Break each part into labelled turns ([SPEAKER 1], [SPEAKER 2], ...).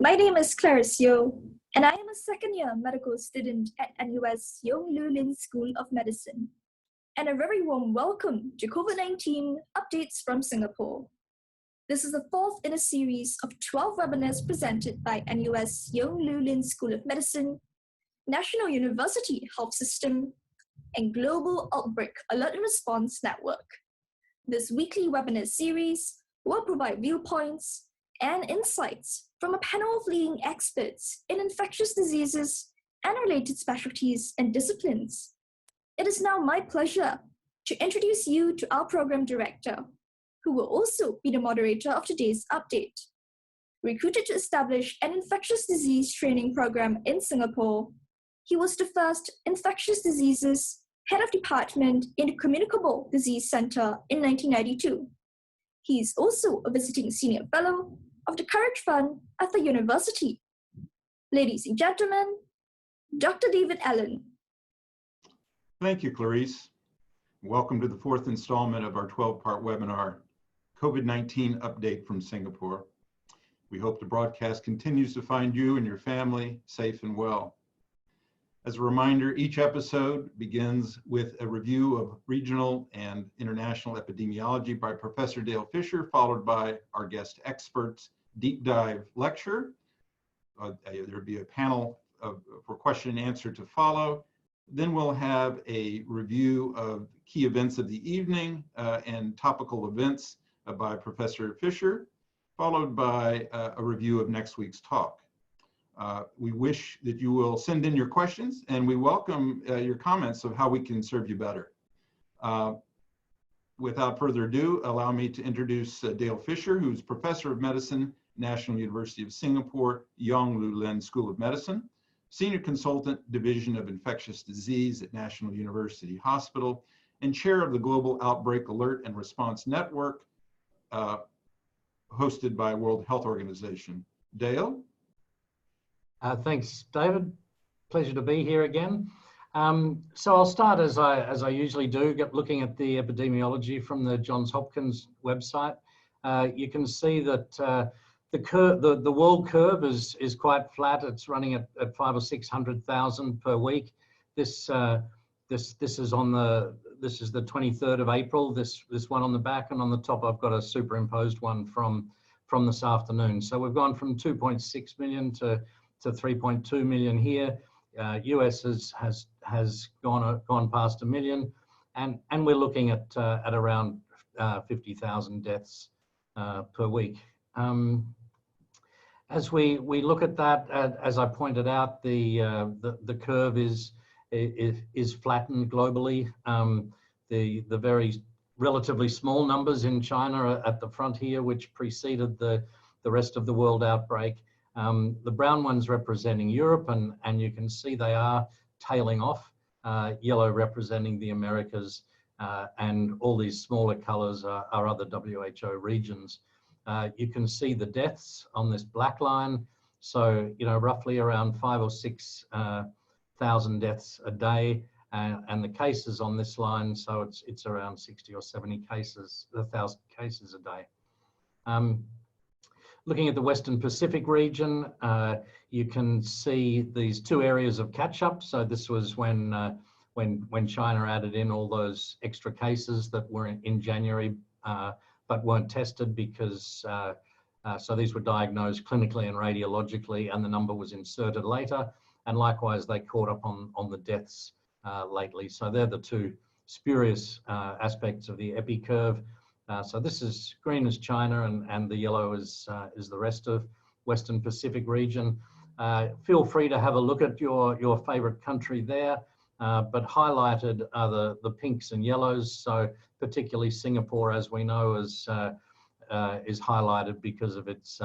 [SPEAKER 1] My name is Clarice Yeo, and I am a second-year medical student at NUS Yong Lu Lin School of Medicine. And a very warm welcome to COVID-19 Updates from Singapore. This is the fourth in a series of 12 webinars presented by NUS Yong Lu Lin School of Medicine, National University Health System, and Global Outbreak Alert and Response Network. This weekly webinar series will provide viewpoints and insights from a panel of leading experts in infectious diseases and related specialties and disciplines. It is now my pleasure to introduce you to our program director, who will also be the moderator of today's update. Recruited to establish an infectious disease training program in Singapore, he was the first infectious diseases head of department in the Communicable Disease Center in 1992. He is also a visiting senior fellow of the Courage Fund at the university. Ladies and gentlemen, Dr. David Allen.
[SPEAKER 2] Thank you, Clarice. Welcome to the fourth installment of our 12-part webinar, COVID-19 Update from Singapore. We hope the broadcast continues to find you and your family safe and well. As a reminder, each episode begins with a review of regional and international epidemiology by Professor Dale Fisher, followed by our guest experts' deep dive lecture. There'll be a panel for question and answer to follow. Then we'll have a review of key events of the evening and topical events by Professor Fisher, followed by a review of next week's talk. We wish that you will send in your questions, and we welcome your comments of how we can serve you better. Without further ado, allow me to introduce Dale Fisher, who's Professor of Medicine, National University of Singapore, Yong Lu Lin School of Medicine, Senior Consultant, Division of Infectious Disease at National University Hospital, and Chair of the Global Outbreak Alert and Response Network, hosted by World Health Organization. Dale?
[SPEAKER 3] Thanks, David. Pleasure to be here again. So I'll start as I usually do, looking at the epidemiology from the Johns Hopkins website. You can see that the world curve is quite flat. It's running at 500,000 or 600,000 per week. This is the 23rd of April. This one on the back, and on the top I've got a superimposed one from this afternoon. So we've gone from 2.6 million to 3.2 million here. US has gone past 1 million, and we're looking at around 50,000 deaths per week. As we look at that, as I pointed out, the curve is flattened globally. The very relatively small numbers in China are at the front here, which preceded the rest of the world outbreak. The brown ones representing Europe, and you can see they are tailing off, yellow representing the Americas, and all these smaller colors are other WHO regions. You can see the deaths on this black line. So, roughly around 5,000 or 6,000 deaths a day, and the cases on this line, so it's around 60 or 70 cases, 1,000 cases a day. Looking at the Western Pacific region, you can see these two areas of catch-up. So this was when China added in all those extra cases that were in January, but weren't tested because, so these were diagnosed clinically and radiologically, and the number was inserted later. And likewise, they caught up on the deaths lately. So they're the two spurious aspects of the epi curve. So this is green is China, and the yellow is the rest of Western Pacific region. Feel free to have a look at your favorite country there, but highlighted are the pinks and yellows. So particularly Singapore, as we know, is highlighted because of its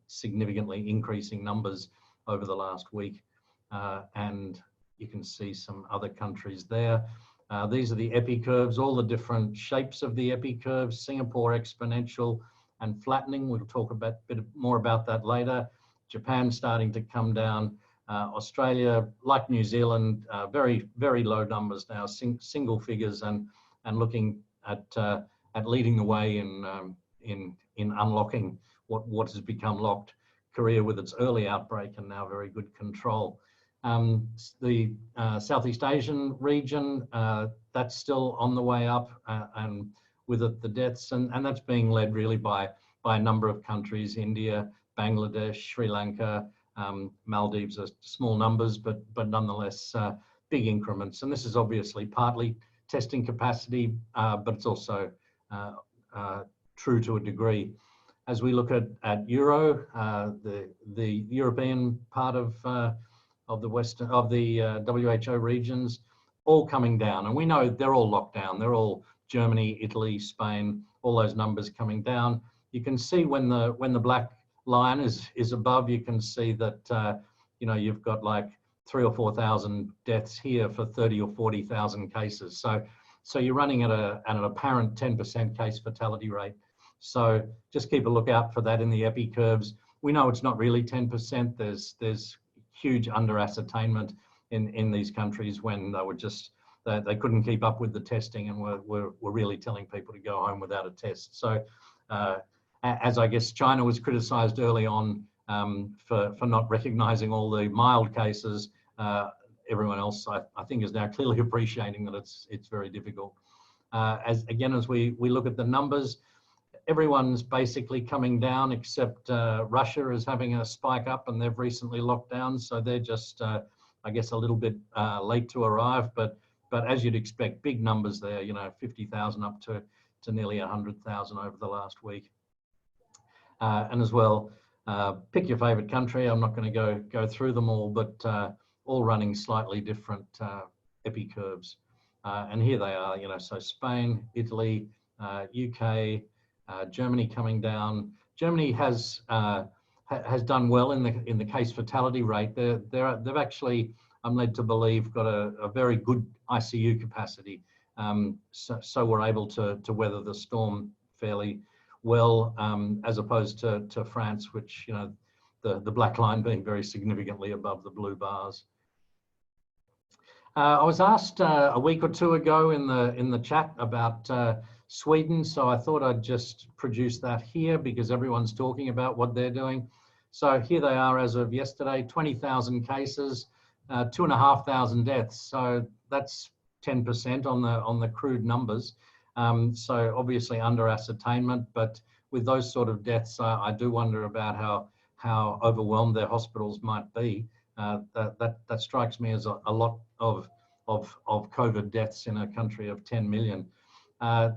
[SPEAKER 3] significantly increasing numbers over the last week. And you can see some other countries there. These are the epi curves, all the different shapes of the epi curves. Singapore exponential and flattening. We'll talk a bit more about that later. Japan starting to come down. Australia, like New Zealand, very, very low numbers now, single figures, and looking at leading the way in unlocking what has become locked. Korea with its early outbreak and now very good control. The Southeast Asian region, that's still on the way up, and with it the deaths, and that's being led really by a number of countries: India, Bangladesh, Sri Lanka, Maldives are small numbers, but nonetheless big increments. And this is obviously partly testing capacity, but it's also true to a degree. As we look at Euro, the European part of the WHO regions, all coming down, and we know they're all locked down. They're all Germany, Italy, Spain, all those numbers coming down. You can see when the black line is above, you can see that you've got like 3,000 or 4,000 deaths here for 30 or 40,000 cases. So you're running at an apparent 10% case fatality rate. So just keep a lookout for that in the epi curves. We know it's not really 10%. There's huge under ascertainment in these countries when they were just they couldn't keep up with the testing and were really telling people to go home without a test. So as I guess China was criticized early on for not recognizing all the mild cases, everyone else I think is now clearly appreciating that it's very difficult. As we look at the numbers, everyone's basically coming down except Russia is having a spike up, and they've recently locked down, so they're just I guess a little bit late to arrive, but as you'd expect, big numbers there, 50,000 up to nearly 100,000 over the last week. And as well, pick your favorite country. I'm not going to go through them all, but all running slightly different epi curves. And here they are, so Spain, Italy, UK, Germany coming down. Germany has done well in the case fatality rate. They've actually, I'm led to believe, got a very good ICU capacity. So we're able to weather the storm fairly well, as opposed to France, which the black line being very significantly above the blue bars. I was asked a week or two ago in the chat about Sweden, so I thought I'd just produce that here because everyone's talking about what they're doing. So here they are as of yesterday: 20,000 cases, 2,500 deaths. So that's 10% on the crude numbers. So obviously under ascertainment, but with those sort of deaths, I do wonder about how overwhelmed their hospitals might be. That strikes me as a lot of COVID deaths in a country of 10 million.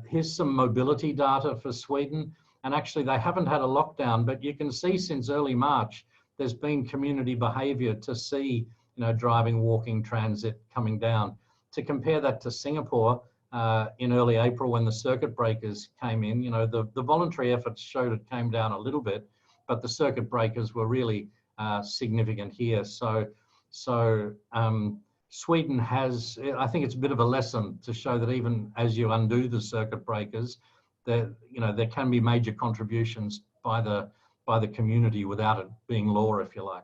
[SPEAKER 3] Here's some mobility data for Sweden, and actually they haven't had a lockdown, but you can see since early March there's been community behaviour to see driving, walking, transit coming down. To compare that to Singapore in early April when the circuit breakers came in, the voluntary efforts showed it came down a little bit, but the circuit breakers were really significant here. So Sweden has, I think it's a bit of a lesson to show that even as you undo the circuit breakers, there can be major contributions by the community without it being law, if you like.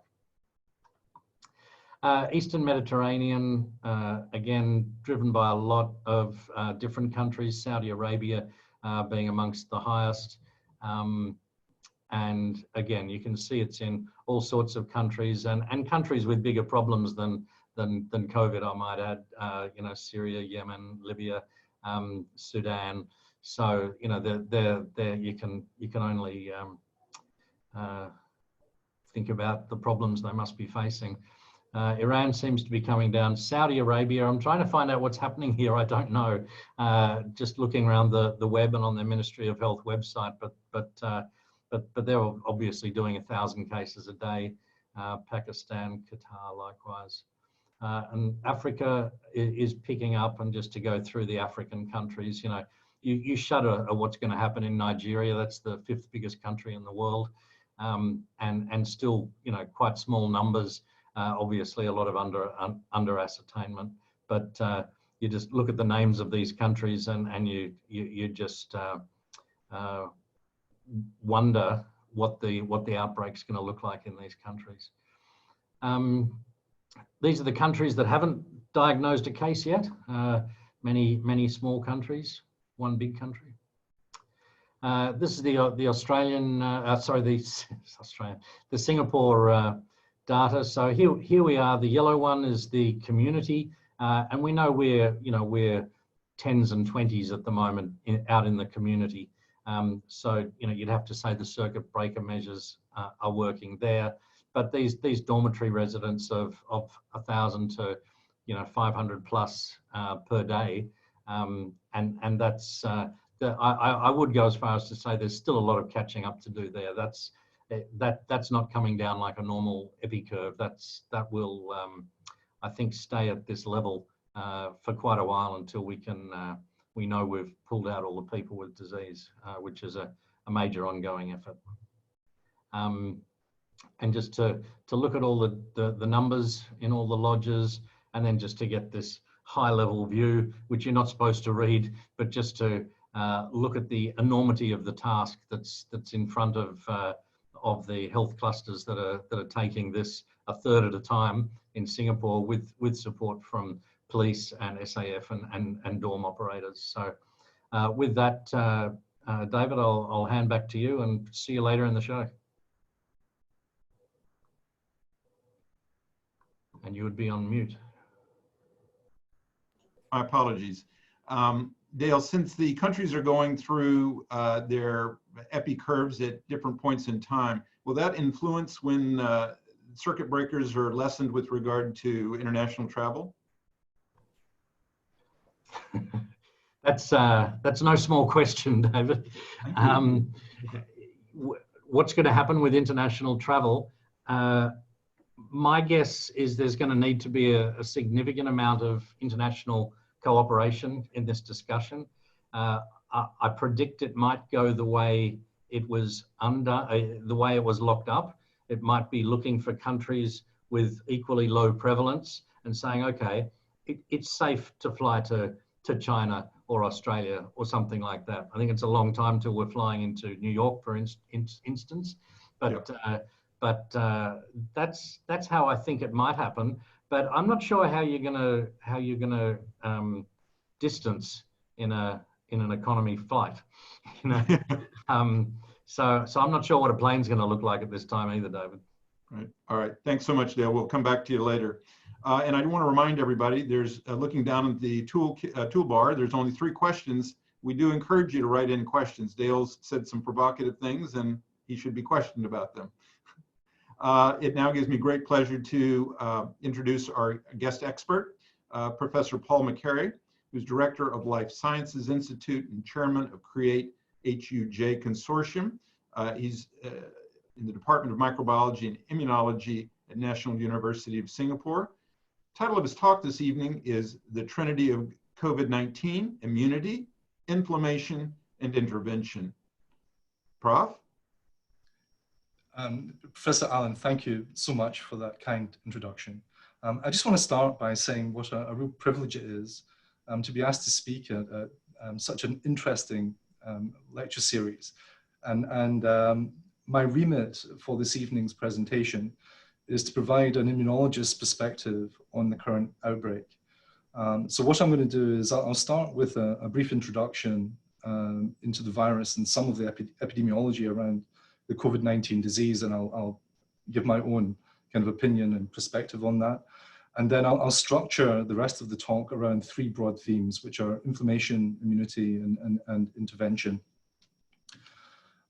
[SPEAKER 3] Eastern Mediterranean, again, driven by a lot of different countries, Saudi Arabia being amongst the highest. And again, you can see it's in all sorts of countries and countries with bigger problems than COVID, I might add, Syria, Yemen, Libya, Sudan. So, there you can only think about the problems they must be facing. Iran seems to be coming down. Saudi Arabia, I'm trying to find out what's happening here. I don't know. Just looking around the web and on their Ministry of Health website, but they're obviously doing 1,000 cases a day. Pakistan, Qatar, likewise. And Africa is picking up, and just to go through the African countries, you shudder at what's going to happen in Nigeria. That's the 5th biggest country in the world, and still, quite small numbers. Obviously, a lot of under ascertainment. But you just look at the names of these countries, and you just wonder what the outbreak's going to look like in these countries. These are the countries that haven't diagnosed a case yet. Many small countries, one big country. This is the Australian, the Singapore data. So here we are. The yellow one is the community, and we know we're 10s and 20s at the moment out in the community. So you'd have to say the circuit breaker measures are working there, but these dormitory residents of 1,000 to 500 plus per day, and that's I would go as far as to say there's still a lot of catching up to do there. That's not coming down like a normal epi curve. That will I think stay at this level for quite a while until we know we've pulled out all the people with disease, which is a major ongoing effort. And just to look at all the numbers in all the lodges, and then just to get this high level view, which you're not supposed to read, but just to look at the enormity of the task that's in front of the health clusters that are taking this a third at a time in Singapore with support from police and SAF and dorm operators. So with that, David, I'll hand back to you and see you later in the show. And you would be on mute.
[SPEAKER 2] My apologies. Dale, since the countries are going through their epi curves at different points in time, will that influence when circuit breakers are lessened with regard to international travel?
[SPEAKER 3] That's no small question, David. What's going to happen with international travel? My guess is there's going to need to be a significant amount of international cooperation in this discussion. I predict it might go the way it was the way it was locked up. It might be looking for countries with equally low prevalence and saying, okay, it's safe to fly to China or Australia or something like that. I think it's a long time till we're flying into New York, for instance, but yep. But that's how I think it might happen. But I'm not sure how you're gonna distance in an economy flight. So I'm not sure what a plane's going to look like at this time either, David.
[SPEAKER 2] Right. All right. Thanks so much, Dale. We'll come back to you later. And I want to remind everybody, there's looking down at the toolbar, there's only 3 questions. We do encourage you to write in questions. Dale's said some provocative things, and he should be questioned about them. It now gives me great pleasure to introduce our guest expert, Professor Paul MacAry, who's Director of Life Sciences Institute and Chairman of CREATE HUJ Consortium. He's in the Department of Microbiology and Immunology at National University of Singapore. Title of his talk this evening is The Trinity of COVID-19, Immunity, Inflammation, and Intervention. Prof?
[SPEAKER 4] Professor Allen, thank you so much for that kind introduction. I just want to start by saying what a real privilege it is to be asked to speak at such an interesting lecture series. And my remit for this evening's presentation is to provide an immunologist's perspective on the current outbreak. So what I'm going to do is I'll start with a brief introduction into the virus and some of the epidemiology around the COVID-19 disease, and I'll give my own kind of opinion and perspective on that. And then I'll structure the rest of the talk around 3 broad themes, which are inflammation, immunity, and intervention.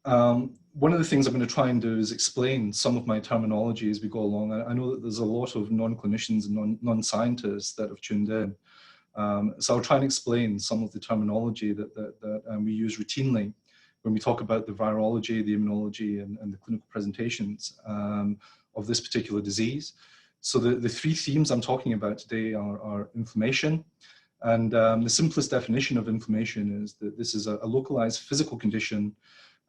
[SPEAKER 4] One of the things I'm going to try and do is explain some of my terminology as we go along. I know that there's a lot of non-clinicians and non-scientists that have tuned in. So I'll try and explain some of the terminology that we use routinely when we talk about the virology, the immunology, and the clinical presentations of this particular disease. So the 3 themes I'm talking about today are inflammation. And the simplest definition of inflammation is that this is a localized physical condition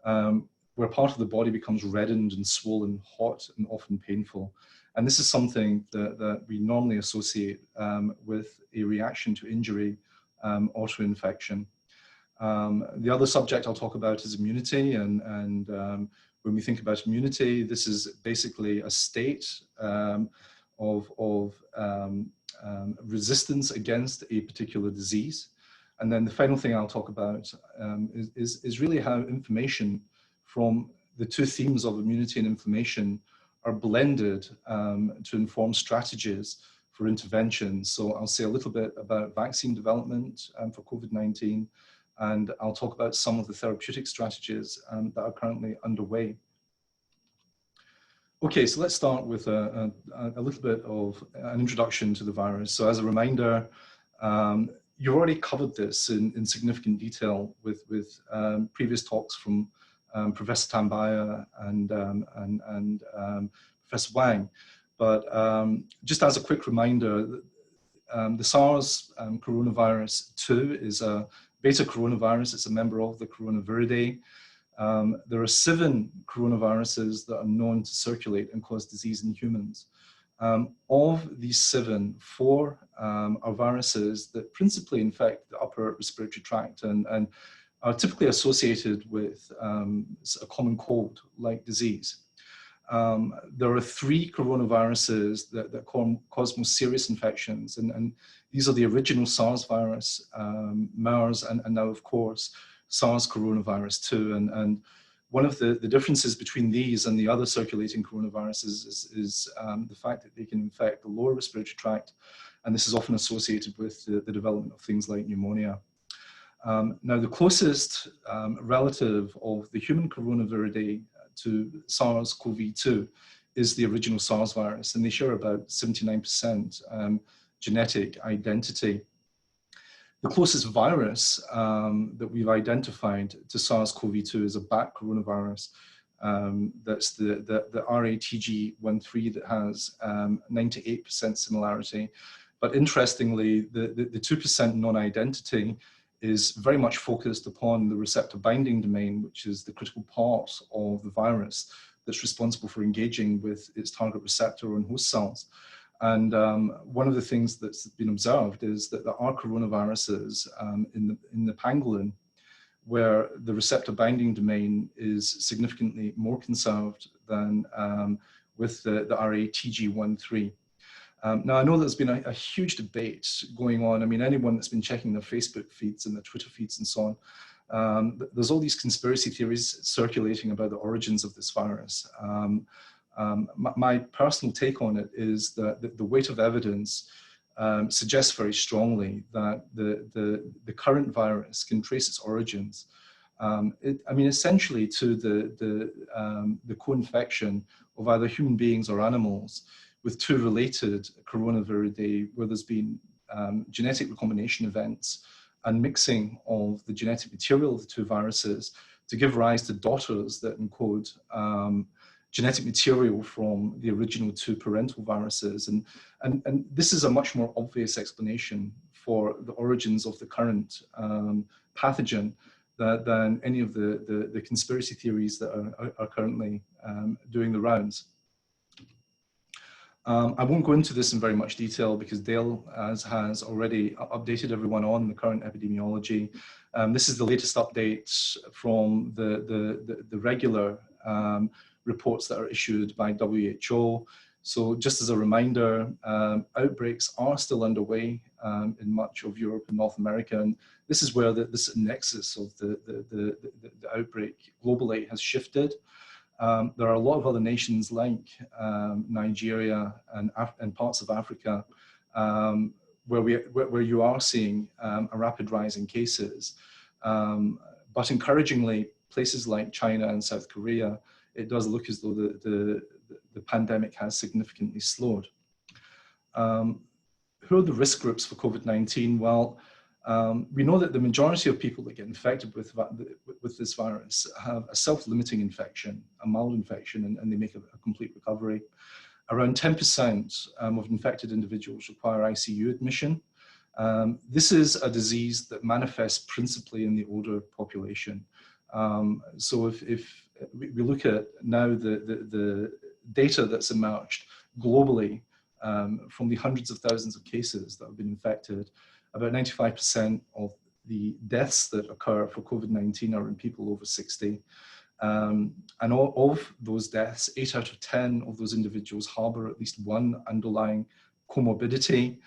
[SPEAKER 4] where part of the body becomes reddened and swollen, hot, and often painful. And this is something that we normally associate with a reaction to injury, autoinfection. The other subject I'll talk about is immunity, and when we think about immunity, this is basically a state of resistance against a particular disease. And then the final thing I'll talk about is really how information from the two themes of immunity and inflammation are blended to inform strategies for intervention. So I'll say a little bit about vaccine development for COVID-19, and I'll talk about some of the therapeutic strategies that are currently underway. Okay, so let's start with a little bit of an introduction to the virus. So as a reminder, you've already covered this in significant detail with previous talks from Professor Tambaya and Professor Wang. But just as a quick reminder, the SARS coronavirus 2 is a beta coronavirus. It's a member of the Coronaviridae. There are 7 coronaviruses that are known to circulate and cause disease in humans. Of these 7, 4 are viruses that principally infect the upper respiratory tract and are typically associated with a common cold-like disease. There are 3 coronaviruses that cause most serious infections, and these are the original SARS virus, MERS, and now, of course, SARS coronavirus 2. And one of the differences between these and the other circulating coronaviruses is the fact that they can infect the lower respiratory tract, and this is often associated with the development of things like pneumonia. Now, the closest relative of the human coronaviridae to SARS-CoV-2 is the original SARS virus, and they share about 79% genetic identity. The closest virus that we've identified to SARS-CoV-2 is a bat coronavirus. That's the RATG13 that has 98% similarity. But interestingly, the 2% non-identity is very much focused upon the receptor binding domain, which is the critical part of the virus that's responsible for engaging with its target receptor on host cells. And one of the things that's been observed is that there are coronaviruses in the pangolin where the receptor binding domain is significantly more conserved than with the RATG13. Now, I know there's been a huge debate going on. I mean, anyone that's been checking their Facebook feeds and their Twitter feeds and so on, there's all these conspiracy theories circulating about the origins of this virus. My personal take on it is that the weight of evidence suggests very strongly that the current virus can trace its origins. I mean, essentially to the co-infection of either human beings or animals with 2 related coronaviridae, where there's been genetic recombination events and mixing of the genetic material of the 2 viruses to give rise to daughters that encode genetic material from the original 2 parental viruses. And this is a much more obvious explanation for the origins of the current pathogen than any of the conspiracy theories that are currently doing the rounds. I won't go into this in very much detail because Dale has already updated everyone on the current epidemiology. This is the latest update from the regular reports that are issued by WHO. So just as a reminder, outbreaks are still underway in much of Europe and North America, and this is where this nexus of the outbreak globally has shifted. There are a lot of other nations like Nigeria and parts of Africa where you are seeing a rapid rise in cases. But encouragingly, places like China and South Korea, it does look as though the pandemic has significantly slowed. Who are the risk groups for COVID-19? Well, we know that the majority of people that get infected with this virus have a self-limiting infection, a mild infection, and they make a complete recovery. Around 10% of infected individuals require ICU admission. This is a disease that manifests principally in the older population. So if we look at now the data that's emerged globally from the hundreds of thousands of cases that have been infected, about 95% of the deaths that occur for COVID-19 are in people over 60. And of those deaths, 8 out of 10 of those individuals harbor at least one underlying comorbidity.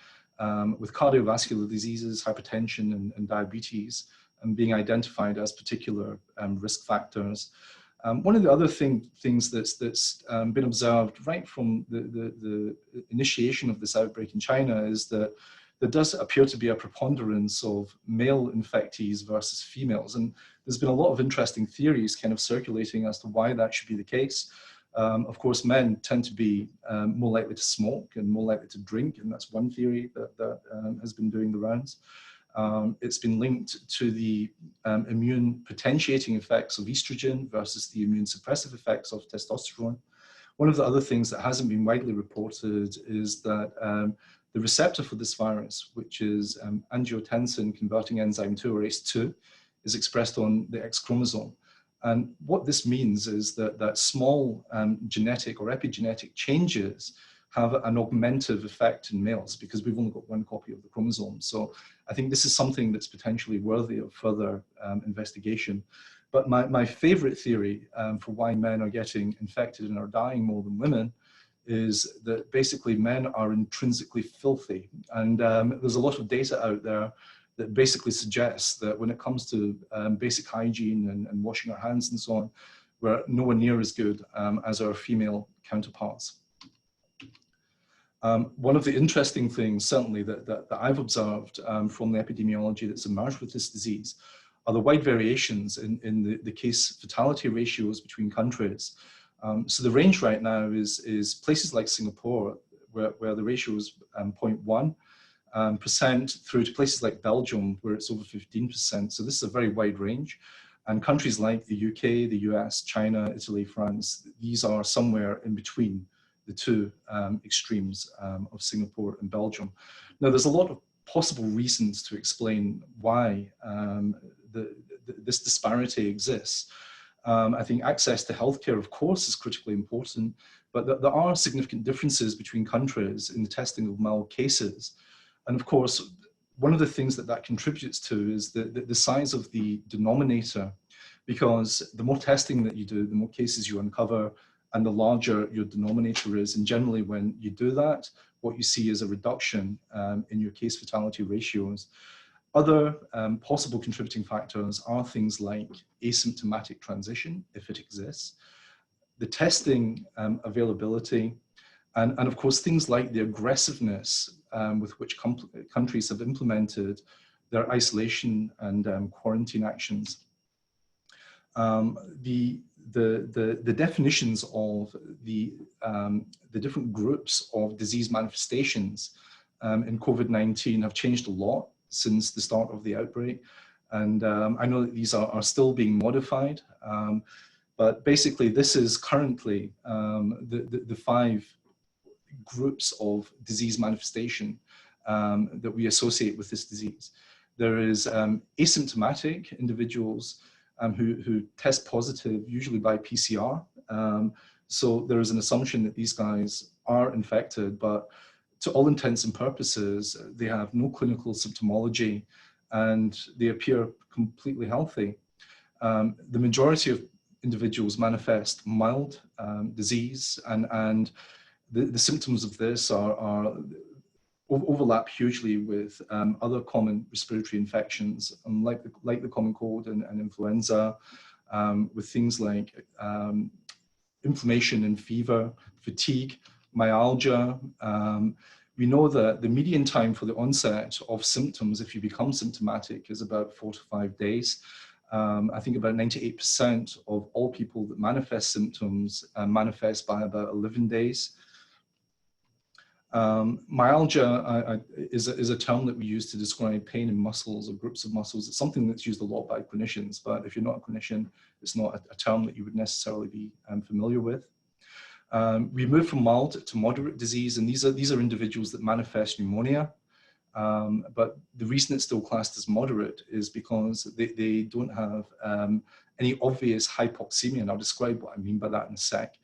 [SPEAKER 4] with cardiovascular diseases, hypertension, and diabetes, and being identified as particular risk factors. One of the other things that's been observed right from the initiation of this outbreak in China is that there does appear to be a preponderance of male infectees versus females. And there's been a lot of interesting theories kind of circulating as to why that should be the case. Of course, men tend to be more likely to smoke and more likely to drink, and that's one theory that has been doing the rounds. It's been linked to the immune potentiating effects of estrogen versus the immune suppressive effects of testosterone. One of the other things that hasn't been widely reported is that the receptor for this virus, which is angiotensin converting enzyme 2, or ACE2, is expressed on the X chromosome. And what this means is that small genetic or epigenetic changes have an augmentative effect in males because we've only got one copy of the chromosome. So I think this is something that's potentially worthy of further investigation. But my favorite theory for why men are getting infected and are dying more than women is that basically men are intrinsically filthy. And there's a lot of data out there that basically suggests that when it comes to basic hygiene and washing our hands and so on, we're nowhere near as good as our female counterparts. One of the interesting things, certainly, that I've observed from the epidemiology that's emerged with this disease are the wide variations in the case fatality ratios between countries. So the range right now is places like Singapore, where the ratio is 0.1% through to places like Belgium, where it's over 15%. So this is a very wide range. And countries like the UK, the US, China, Italy, France, these are somewhere in between the two extremes of Singapore and Belgium. Now, there's a lot of possible reasons to explain why this disparity exists. I think access to healthcare, of course, is critically important, but there are significant differences between countries in the testing of mild cases. And of course, one of the things that contributes to is the size of the denominator, because the more testing that you do, the more cases you uncover, and the larger your denominator is. And generally, when you do that, what you see is a reduction in your case fatality ratios. Other possible contributing factors are things like asymptomatic transition, if it exists, the testing availability, and of course, things like the aggressiveness with which countries have implemented their isolation and quarantine actions. The definitions of the different groups of disease manifestations in COVID-19 have changed a lot since the start of the outbreak. And I know that these are still being modified, but basically this is currently the 5 groups of disease manifestation that we associate with this disease. There is asymptomatic individuals who test positive, usually by PCR. So there is an assumption that these guys are infected, but to all intents and purposes, they have no clinical symptomology and they appear completely healthy. The majority of individuals manifest mild disease, and the symptoms of this are overlap hugely with other common respiratory infections, like the common cold and influenza, with things like inflammation and fever, fatigue, myalgia. We know that the median time for the onset of symptoms, if you become symptomatic, is about 4 to 5 days. I think about 98% of all people that manifest symptoms manifest by about 11 days. Myalgia is a term that we use to describe pain in muscles or groups of muscles. It's something that's used a lot by clinicians, but if you're not a clinician, it's not a term that you would necessarily be familiar with. We move from mild to moderate disease, and these are individuals that manifest pneumonia. But the reason it's still classed as moderate is because they don't have any obvious hypoxemia, and I'll describe what I mean by that in a sec.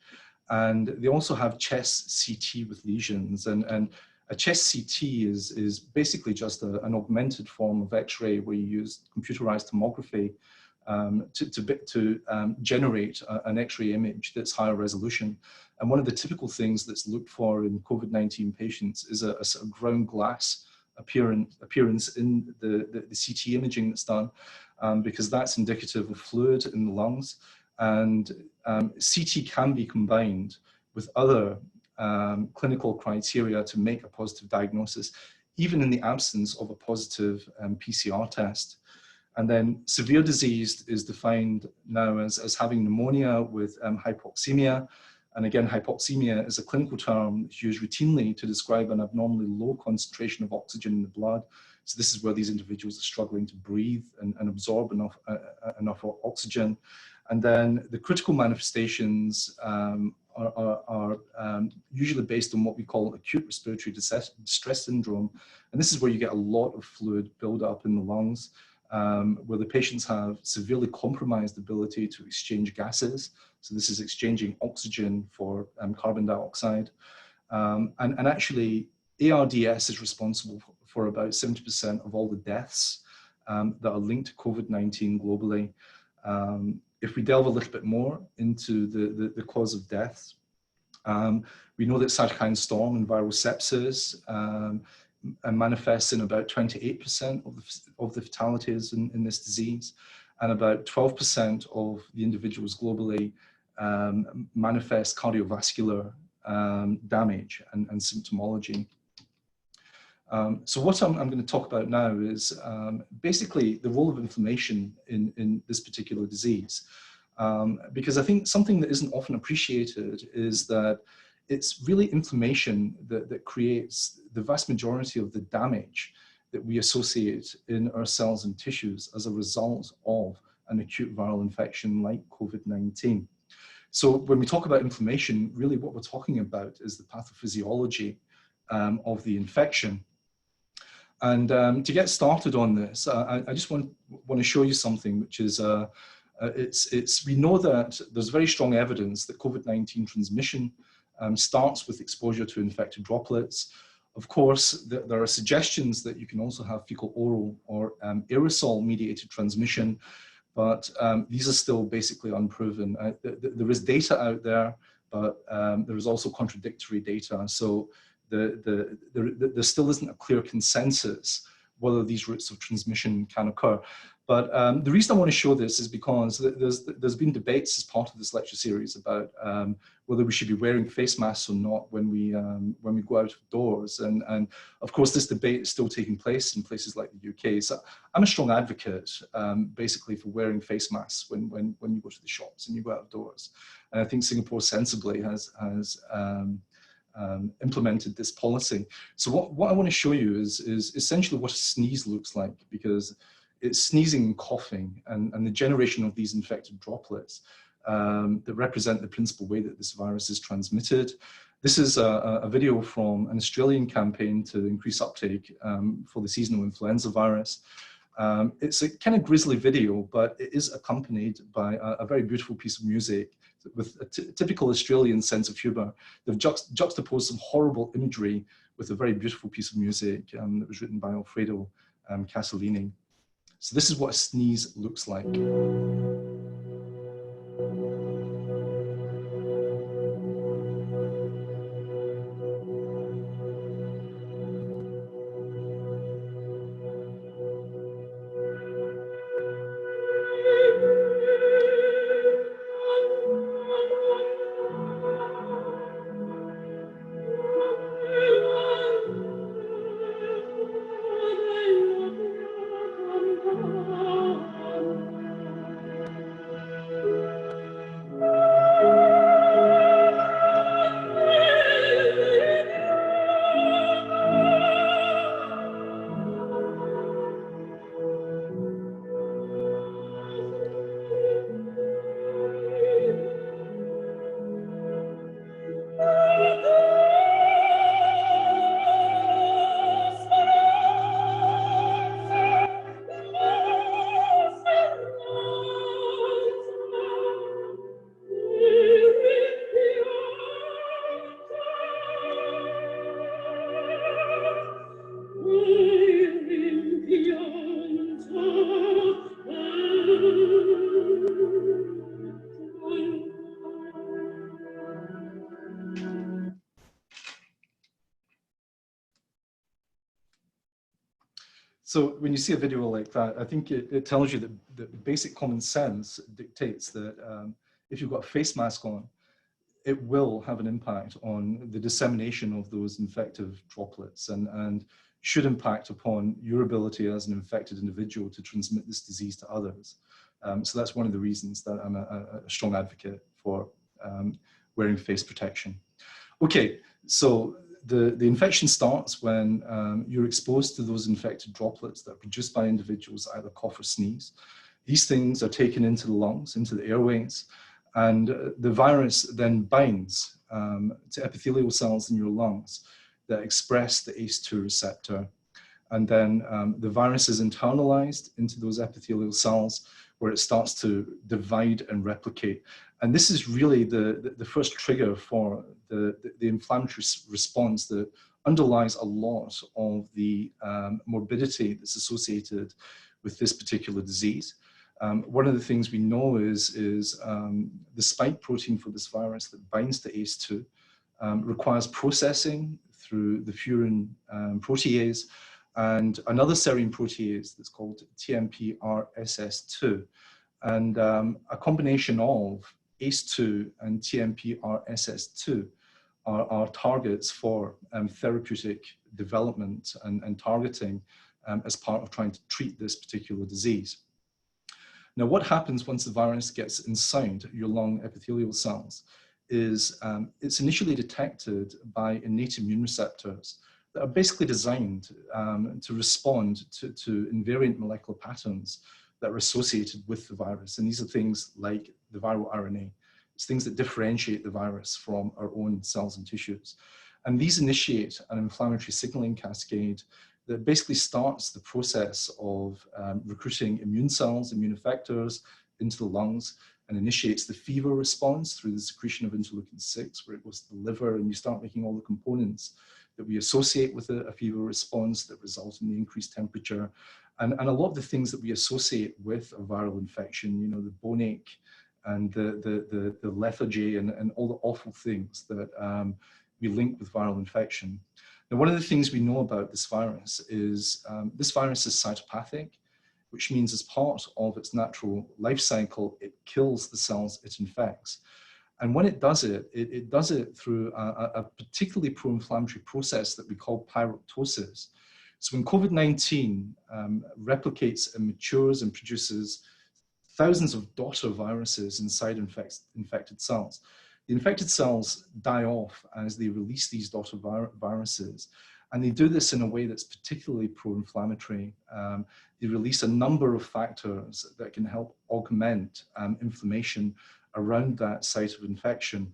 [SPEAKER 4] And they also have chest CT with lesions, and a chest CT is basically just an augmented form of X-ray where you use computerized tomography to generate an X-ray image that's higher resolution. And one of the typical things that's looked for in COVID-19 patients is a sort of ground glass appearance in the CT imaging that's done, because that's indicative of fluid in the lungs. And CT can be combined with other clinical criteria to make a positive diagnosis, even in the absence of a positive PCR test. And then severe disease is defined now as having pneumonia with hypoxemia. And again, hypoxemia is a clinical term used routinely to describe an abnormally low concentration of oxygen in the blood. So this is where these individuals are struggling to breathe and absorb enough oxygen. And then the critical manifestations are usually based on what we call acute respiratory distress syndrome. And this is where you get a lot of fluid buildup in the lungs, where the patients have severely compromised ability to exchange gases. So this is exchanging oxygen for carbon dioxide. And actually, ARDS is responsible for about 70% of all the deaths that are linked to COVID-19 globally. If we delve a little bit more into the cause of death, we know that cytokine storm and viral sepsis manifests in about 28% of the fatalities in this disease, and about 12% of the individuals globally manifest cardiovascular damage and symptomology. So what I'm going to talk about now is basically the role of inflammation in this particular disease. Because I think something that isn't often appreciated is that it's really inflammation that creates the vast majority of the damage that we associate in our cells and tissues as a result of an acute viral infection like COVID-19. So when we talk about inflammation, really what we're talking about is the pathophysiology of the infection. And to get started on this, I just want to show you something, which is we know that there's very strong evidence that COVID-19 transmission starts with exposure to infected droplets. Of course, there are suggestions that you can also have fecal oral or aerosol-mediated transmission, but these are still basically unproven. There is data out there, but there is also contradictory data. So there still isn't a clear consensus whether these routes of transmission can occur. But the reason I want to show this is because there's been debates as part of this lecture series about whether we should be wearing face masks or not when we go out of doors. And of course, this debate is still taking place in places like the UK. So I'm a strong advocate, basically, for wearing face masks when you go to the shops and you go outdoors. And I think Singapore sensibly has implemented this policy. So what I want to show you is essentially what a sneeze looks like, because it's sneezing and coughing and the generation of these infected droplets that represent the principal way that this virus is transmitted. This is a video from an Australian campaign to increase uptake for the seasonal influenza virus. It's a kind of grisly video, but it is accompanied by a very beautiful piece of music with a typical Australian sense of humour. They've juxtaposed some horrible imagery with a very beautiful piece of music that was written by Alfredo Casalini. So this is what a sneeze looks like. So when you see a video like that, I think it tells you that basic common sense dictates that if you've got a face mask on, it will have an impact on the dissemination of those infective droplets and should impact upon your ability as an infected individual to transmit this disease to others. So that's one of the reasons that I'm a strong advocate for wearing face protection. Okay, so the infection starts when you're exposed to those infected droplets that are produced by individuals, either cough or sneeze. These things are taken into the lungs, into the airways, and the virus then binds to epithelial cells in your lungs that express the ACE2 receptor. And then the virus is internalized into those epithelial cells where it starts to divide and replicate. And this is really the first trigger for the inflammatory response that underlies a lot of the morbidity that's associated with this particular disease. One of the things we know is the spike protein for this virus that binds to ACE2 requires processing through the furin protease and another serine protease that's called TMPRSS2. And a combination of ACE2 and TMPRSS2 are targets for therapeutic development and targeting as part of trying to treat this particular disease. Now, what happens once the virus gets inside your lung epithelial cells is it's initially detected by innate immune receptors that are basically designed to respond to invariant molecular patterns that are associated with the virus. And these are things like the viral RNA. It's things that differentiate the virus from our own cells and tissues. And these initiate an inflammatory signaling cascade that basically starts the process of recruiting immune cells, immune effectors into the lungs, and initiates the fever response through the secretion of interleukin-6, where it goes to the liver, and you start making all the components that we associate with a fever response that result in the increased temperature. And a lot of the things that we associate with a viral infection, you know, the bone ache and the lethargy and all the awful things that we link with viral infection. Now, one of the things we know about this virus is cytopathic, which means as part of its natural life cycle, it kills the cells it infects. And when it does it, it does it through a particularly pro-inflammatory process that we call pyroptosis. So when COVID-19 replicates and matures and produces thousands of daughter viruses inside infected cells, the infected cells die off as they release these daughter viruses. And they do this in a way that's particularly pro-inflammatory. They release a number of factors that can help augment inflammation around that site of infection.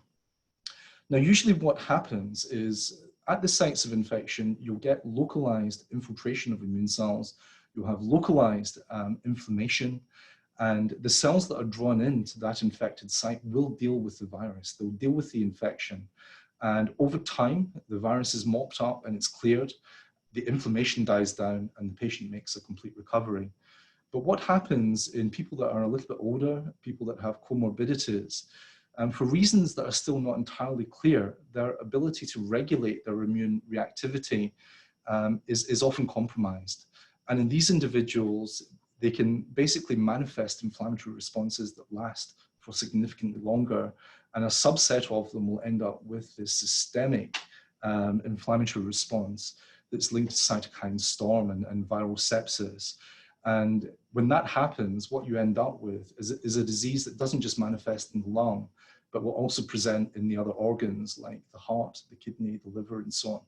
[SPEAKER 4] Now, usually what happens is at the sites of infection, you'll get localized infiltration of immune cells. You'll have localized inflammation. And the cells that are drawn into that infected site will deal with the virus. They'll deal with the infection. And over time, the virus is mopped up and it's cleared. The inflammation dies down and the patient makes a complete recovery. But what happens in people that are a little bit older, people that have comorbidities, for reasons that are still not entirely clear, their ability to regulate their immune reactivity is often compromised. And in these individuals, they can basically manifest inflammatory responses that last for significantly longer. And a subset of them will end up with this systemic inflammatory response that's linked to cytokine storm and viral sepsis. And when that happens, what you end up with is a disease that doesn't just manifest in the lung, but will also present in the other organs like the heart, the kidney, the liver, and so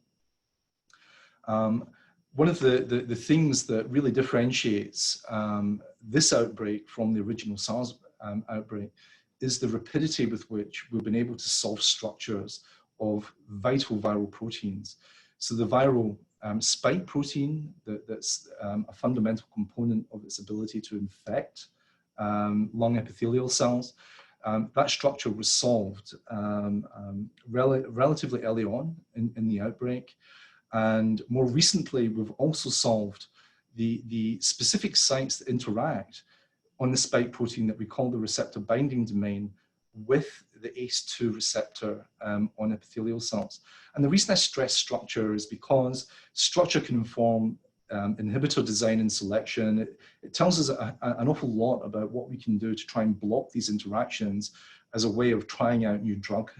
[SPEAKER 4] on. One of the things that really differentiates this outbreak from the original SARS outbreak is the rapidity with which we've been able to solve structures of vital viral proteins. So the viral spike protein, that's a fundamental component of its ability to infect lung epithelial cells, that structure was solved relatively early on in the outbreak. And more recently, we've also solved the specific sites that interact on the spike protein that we call the receptor binding domain with the ACE2 receptor on epithelial cells. And the reason I stress structure is because structure can inform inhibitor design and selection. It tells us an awful lot about what we can do to try and block these interactions as a way of trying out new drug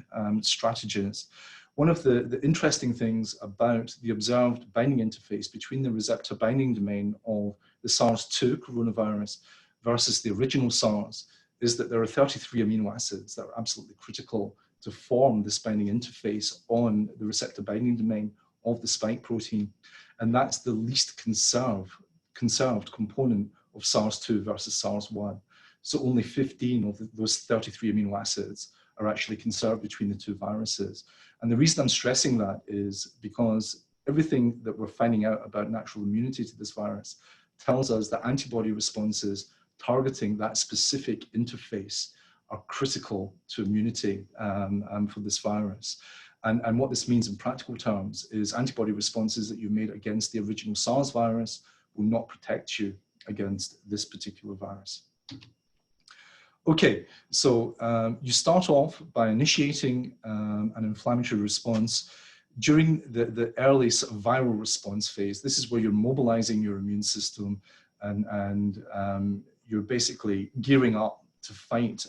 [SPEAKER 4] strategies. One of the interesting things about the observed binding interface between the receptor binding domain of the SARS-2 coronavirus versus the original SARS is that there are 33 amino acids that are absolutely critical to form this binding interface on the receptor binding domain of the spike protein. And that's the least conserved component of SARS-2 versus SARS-1. So only 15 of those 33 amino acids are actually conserved between the two viruses. And the reason I'm stressing that is because everything that we're finding out about natural immunity to this virus tells us that antibody responses targeting that specific interface are critical to immunity for this virus. And what this means in practical terms is antibody responses that you made against the original SARS virus will not protect you against this particular virus. Okay, so you start off by initiating an inflammatory response during the early sort of viral response phase. This is where you're mobilizing your immune system and you're basically gearing up to fight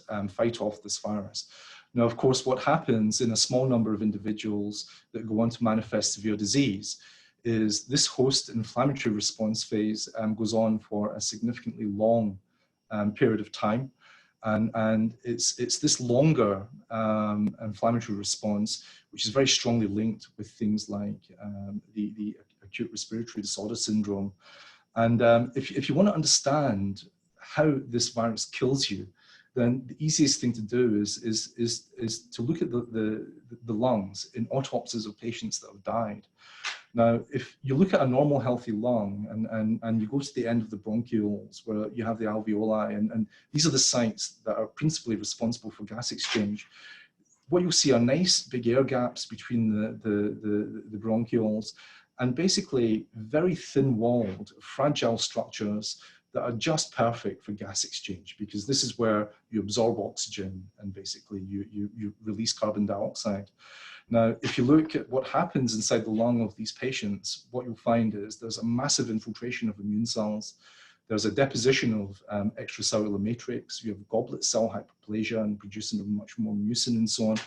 [SPEAKER 4] off this virus. Now, of course, what happens in a small number of individuals that go on to manifest severe disease is this host inflammatory response phase goes on for a significantly long period of time. And it's this longer inflammatory response, which is very strongly linked with things like the acute respiratory disorder syndrome. And if you want to understand how this virus kills you, then the easiest thing to do is to look at the lungs in autopsies of patients that have died. Now, if you look at a normal healthy lung and you go to the end of the bronchioles where you have the alveoli, and these are the sites that are principally responsible for gas exchange, what you'll see are nice big air gaps between the bronchioles and basically very thin-walled, fragile structures that are just perfect for gas exchange, because this is where you absorb oxygen and basically you release carbon dioxide. Now, if you look at what happens inside the lung of these patients, what you'll find is there's a massive infiltration of immune cells. There's a deposition of extracellular matrix. You have goblet cell hyperplasia and producing of much more mucin and so on.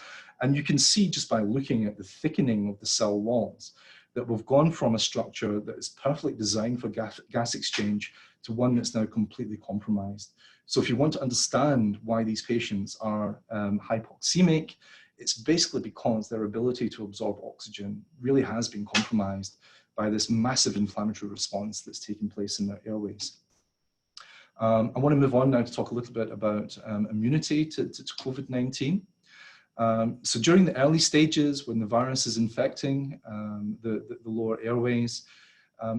[SPEAKER 4] And you can see just by looking at the thickening of the cell walls that we've gone from a structure that is perfectly designed for gas exchange to one that's now completely compromised. So if you want to understand why these patients are hypoxemic, it's basically because their ability to absorb oxygen really has been compromised by this massive inflammatory response that's taking place in their airways. I want to move on now to talk a little bit about immunity to COVID-19. So during the early stages, when the virus is infecting the lower airways,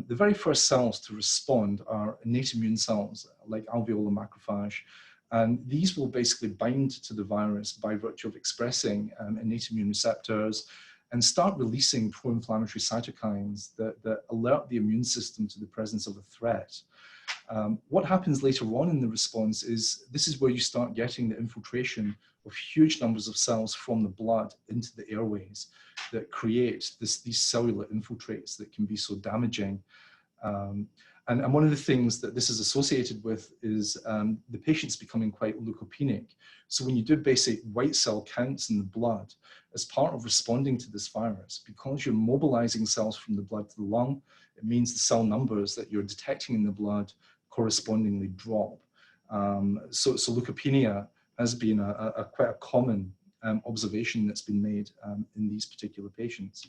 [SPEAKER 4] the very first cells to respond are innate immune cells like alveolar macrophage. And these will basically bind to the virus by virtue of expressing innate immune receptors and start releasing pro-inflammatory cytokines that alert the immune system to the presence of a threat. What happens later on in the response is this is where you start getting the infiltration of huge numbers of cells from the blood into the airways that create these cellular infiltrates that can be so damaging. And one of the things that this is associated with is the patients becoming quite leukopenic. So when you do basic white cell counts in the blood, as part of responding to this virus, because you're mobilizing cells from the blood to the lung, it means the cell numbers that you're detecting in the blood correspondingly drop. So leukopenia has been quite a common observation that's been made in these particular patients.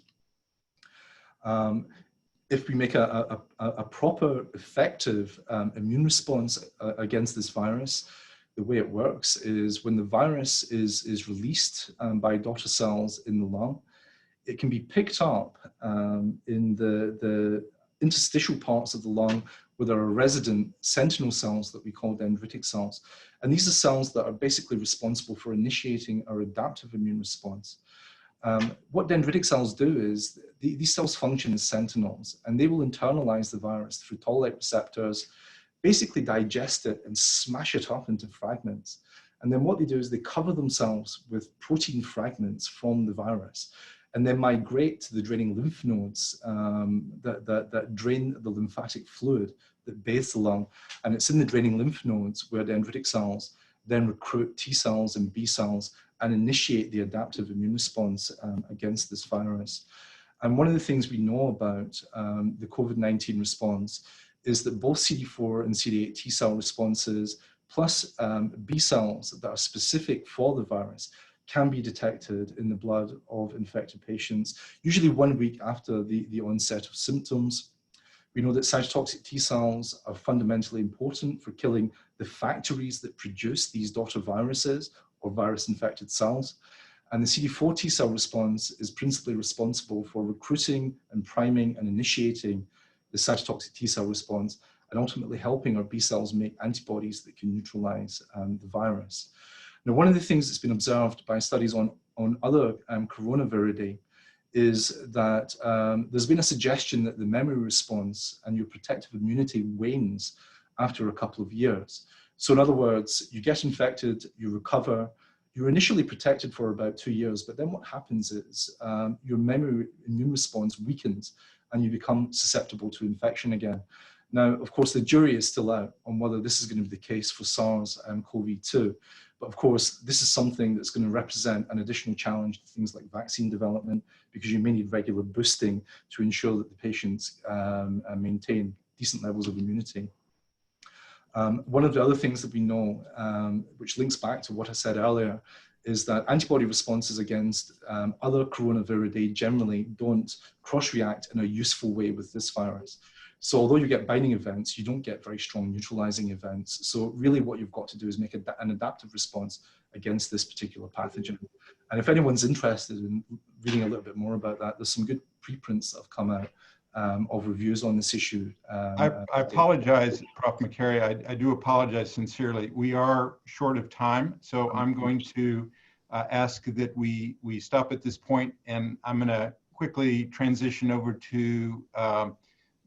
[SPEAKER 4] If we make a proper, effective immune response against this virus, the way it works is when the virus is released by daughter cells in the lung, it can be picked up in the interstitial parts of the lung where there are resident sentinel cells that we call dendritic cells. And these are cells that are basically responsible for initiating our adaptive immune response. What dendritic cells do is these cells function as sentinels, and they will internalize the virus through toll-like receptors, basically digest it and smash it up into fragments. And then what they do is they cover themselves with protein fragments from the virus. and then migrate to the draining lymph nodes that drain the lymphatic fluid that bathes the lung. And it's in the draining lymph nodes where dendritic cells then recruit T cells and B cells and initiate the adaptive immune response against this virus. And one of the things we know about the COVID-19 response is that both CD4 and CD8 T cell responses plus B cells that are specific for the virus can be detected in the blood of infected patients, usually 1 week after the onset of symptoms. We know that cytotoxic T cells are fundamentally important for killing the factories that produce these daughter viruses or virus-infected cells. And the CD4 T cell response is principally responsible for recruiting and priming and initiating the cytotoxic T cell response, and ultimately helping our B cells make antibodies that can neutralize the virus. Now, one of the things that's been observed by studies on other coronaviridae is that there's been a suggestion that the memory response and your protective immunity wanes after a couple of years. So in other words, you get infected, you recover, you're initially protected for about 2 years, but then what happens is your memory immune response weakens and you become susceptible to infection again. Now, of course, the jury is still out on whether this is going to be the case for SARS and CoV-2. But of course, this is something that's going to represent an additional challenge to things like vaccine development, because you may need regular boosting to ensure that the patients maintain decent levels of immunity. One of the other things that we know, which links back to what I said earlier, is that antibody responses against other coronaviridae generally don't cross-react in a useful way with this virus. So although you get binding events, you don't get very strong neutralizing events. So really what you've got to do is make an adaptive response against this particular pathogen. And if anyone's interested in reading a little bit more about that, there's some good preprints that have come out of reviews on this issue.
[SPEAKER 2] I apologize, Prof. MacAry. I do apologize sincerely. We are short of time, so I'm going to ask that we stop at this point, and I'm going to quickly transition over to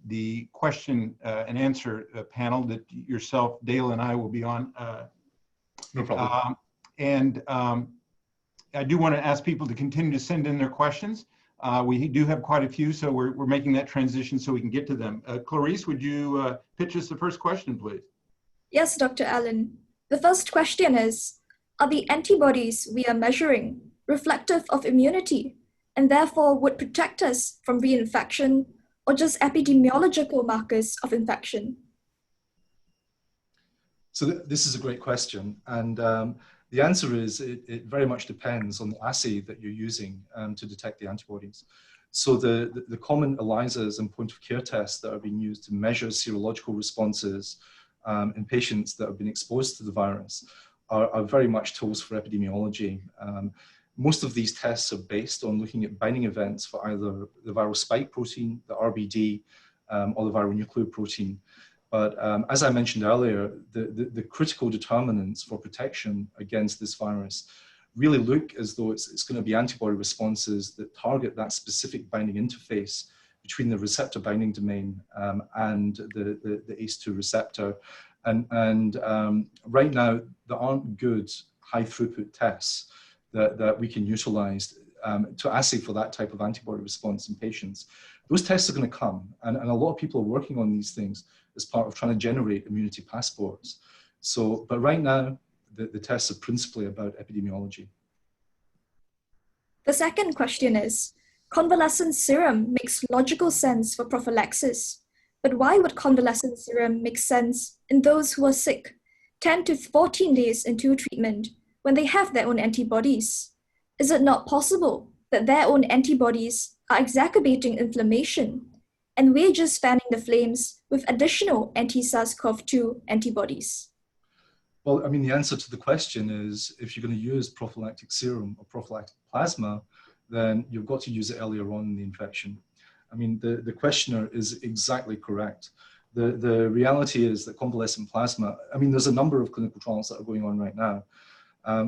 [SPEAKER 2] the question and answer panel that yourself, Dale, and I will be on.
[SPEAKER 4] No problem.
[SPEAKER 2] I do want to ask people to continue to send in their questions. We do have quite a few, so we're making that transition so we can get to them. Clarice, would you pitch us the first question, please?
[SPEAKER 1] Yes, Dr. Allen. The first question is, are the antibodies we are measuring reflective of immunity and therefore would protect us from reinfection, or just epidemiological markers of infection?
[SPEAKER 4] So this is a great question. And the answer is it very much depends on the assay that you're using to detect the antibodies. So the common ELISAs and point of care tests that are being used to measure serological responses in patients that have been exposed to the virus are very much tools for epidemiology. Most of these tests are based on looking at binding events for either the viral spike protein, the RBD, or the viral nucleoprotein. But as I mentioned earlier, the critical determinants for protection against this virus really look as though it's going to be antibody responses that target that specific binding interface between the receptor binding domain and the ACE2 receptor. And right now, there aren't good high throughput tests that we can utilize to assay for that type of antibody response in patients. Those tests are going to come, and a lot of people are working on these things as part of trying to generate immunity passports. So, but right now, the tests are principally about epidemiology.
[SPEAKER 1] The second question is, convalescent serum makes logical sense for prophylaxis, but why would convalescent serum make sense in those who are sick 10 to 14 days into treatment when they have their own antibodies? Is it not possible that their own antibodies are exacerbating inflammation and we're just fanning the flames with additional anti-SARS-CoV-2 antibodies?
[SPEAKER 4] Well, I mean, the answer to the question is, if you're going to use prophylactic serum or prophylactic plasma, then you've got to use it earlier on in the infection. I mean, the questioner is exactly correct. The reality is that convalescent plasma, I mean, there's a number of clinical trials that are going on right now.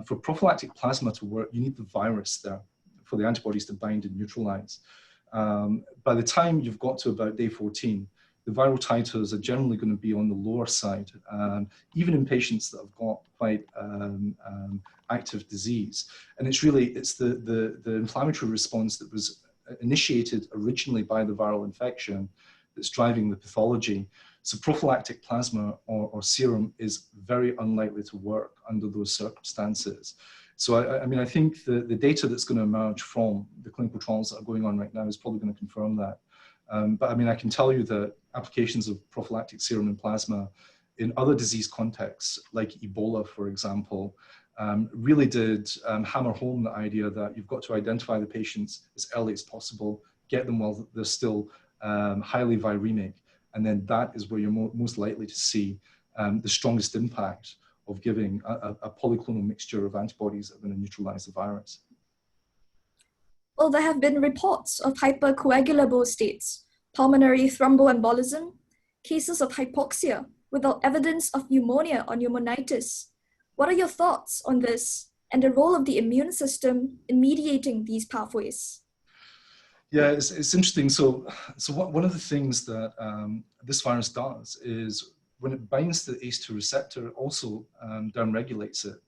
[SPEAKER 4] For prophylactic plasma to work, you need the virus there for the antibodies to bind and neutralize. By the time you've got to about day 14, the viral titers are generally going to be on the lower side, even in patients that have got quite active disease. And it's the inflammatory response that was initiated originally by the viral infection that's driving the pathology. So prophylactic plasma or serum is very unlikely to work under those circumstances. So I mean, I think the data that's going to emerge from the clinical trials that are going on right now is probably going to confirm that. But I mean, I can tell you that applications of prophylactic serum and plasma in other disease contexts, like Ebola, for example, really did hammer home the idea that you've got to identify the patients as early as possible, get them while they're still highly viremic, and then that is where you're most likely to see the strongest impact of giving a polyclonal mixture of antibodies that are going to neutralize the virus.
[SPEAKER 1] Well, there have been reports of hypercoagulable states, pulmonary thromboembolism, cases of hypoxia without evidence of pneumonia or pneumonitis. What are your thoughts on this and the role of the immune system in mediating these pathways?
[SPEAKER 4] Yeah, it's interesting. So one of the things that this virus does is when it binds to the ACE2 receptor, it also downregulates it.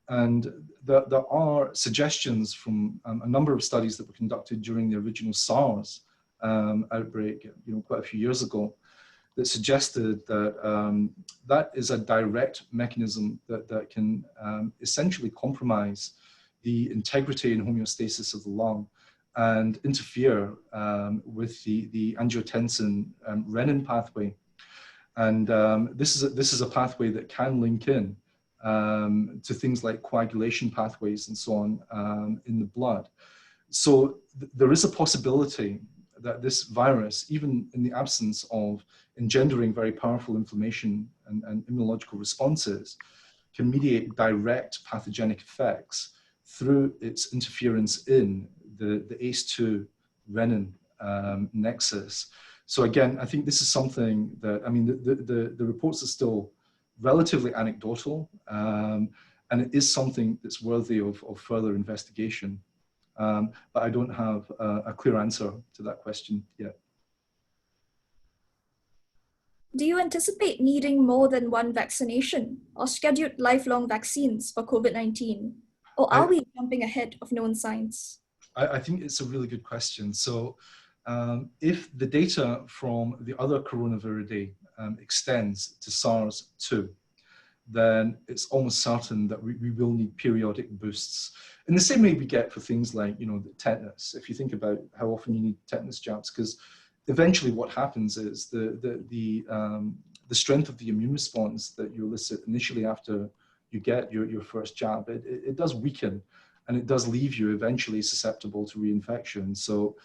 [SPEAKER 4] And there are suggestions from a number of studies that were conducted during the original SARS outbreak, quite a few years ago, that suggested that that is a direct mechanism that can essentially compromise the integrity and homeostasis of the lung and interfere with the angiotensin renin pathway. And this is a pathway that can link in to things like coagulation pathways and so on in the blood. So there is a possibility that this virus, even in the absence of engendering very powerful inflammation and immunological responses, can mediate direct pathogenic effects through its interference in the ACE2 renin nexus. So again, I think this is something that, I mean, the reports are still relatively anecdotal, and it is something that's worthy of further investigation. But I don't have a clear answer to that question yet.
[SPEAKER 1] Do you anticipate needing more than one vaccination or scheduled lifelong vaccines for COVID-19? Or are we jumping ahead of known science?
[SPEAKER 4] I think it's a really good question. So if the data from the other coronaviridae extends to SARS-2, then it's almost certain that we will need periodic boosts. In the same way we get for things like, the tetanus. If you think about how often you need tetanus jabs, because eventually what happens is the strength of the immune response that you elicit initially after you get your first jab, it does weaken, and it does leave you eventually susceptible to reinfection. So